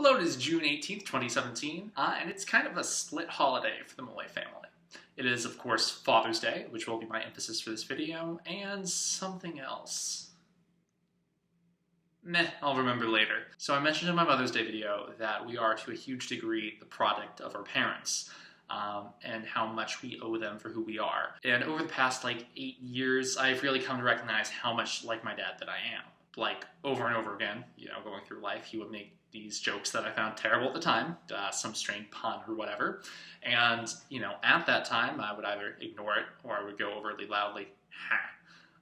Hello, it is June 18th, 2017, and it's kind of a split holiday for the Malay family. It is, of course, Father's Day, which will be my emphasis for this video, and something else. Meh, I'll remember later. So I mentioned in my Mother's Day video that we are, to a huge degree, the product of our parents. And how much we owe them for who we are. And over the past, 8 years, I've really come to recognize how much like my dad that I am. Over and over again, going through life, he would make these jokes that I found terrible at the time, some strange pun or whatever. And, at that time, I would either ignore it or I would go overly loudly, ha.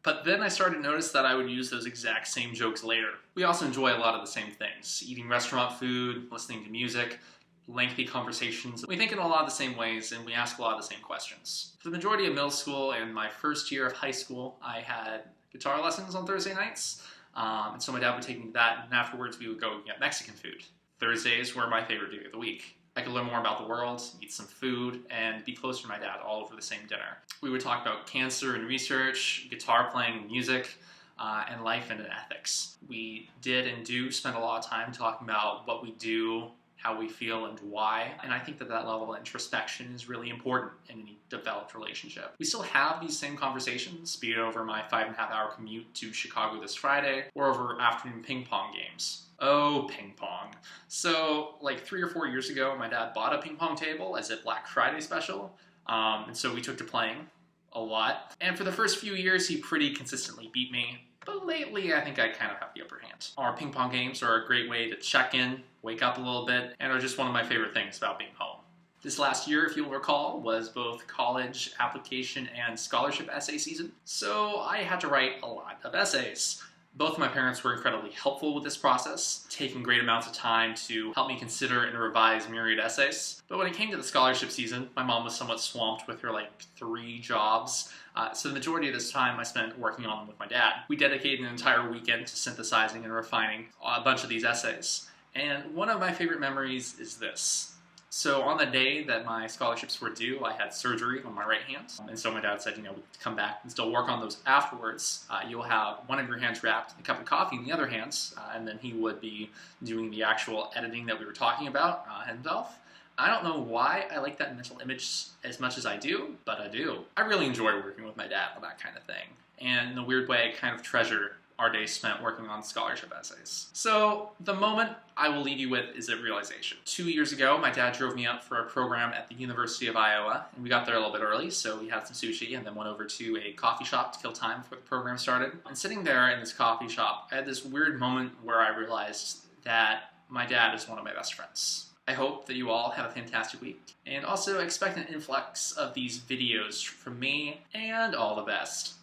But then I started to notice that I would use those exact same jokes later. We also enjoy a lot of the same things: eating restaurant food, listening to music, lengthy conversations. We think in a lot of the same ways, and we ask a lot of the same questions. For the majority of middle school and my first year of high school, I had guitar lessons on Thursday nights. And so my dad would take me to that, and afterwards we would go get Mexican food. Thursdays were my favorite day of the week. I could learn more about the world, eat some food, and be closer to my dad all over the same dinner. We would talk about cancer and research, guitar playing and music, and life and ethics. We did and do spend a lot of time talking about what we do, how we feel, and why. And I think that level of introspection is really important in any developed relationship. We still have these same conversations, be it over my 5.5-hour commute to Chicago this Friday, or over afternoon ping pong games. Oh, ping pong. So, 3 or 4 years ago, my dad bought a ping pong table as a Black Friday special, and so we took to playing a lot. And for the first few years, he pretty consistently beat me. But lately, I think I kind of have the upper hand. Our ping pong games are a great way to check in, wake up a little bit, and are just one of my favorite things about being home. This last year, if you'll recall, was both college application and scholarship essay season, so I had to write a lot of essays. Both of my parents were incredibly helpful with this process, taking great amounts of time to help me consider and revise myriad essays. But when it came to the scholarship season, my mom was somewhat swamped with her 3 jobs, so the majority of this time I spent working on them with my dad. We dedicated an entire weekend to synthesizing and refining a bunch of these essays. And one of my favorite memories is this. So on the day that my scholarships were due, I had surgery on my right hand. And so my dad said, we could come back and still work on those afterwards. You'll have one of your hands wrapped in a cup of coffee in the other hands, and then he would be doing the actual editing that we were talking about himself. I don't know why I like that mental image as much as I do, but I do. I really enjoy working with my dad on that kind of thing. And in a weird way, I kind of treasure our days spent working on scholarship essays. So the moment I will leave you with is a realization. 2 years ago, my dad drove me up for a program at the University of Iowa, and we got there a little bit early, so we had some sushi and then went over to a coffee shop to kill time before the program started. And sitting there in this coffee shop, I had this weird moment where I realized that my dad is one of my best friends. I hope that you all have a fantastic week, and also expect an influx of these videos from me, and all the best.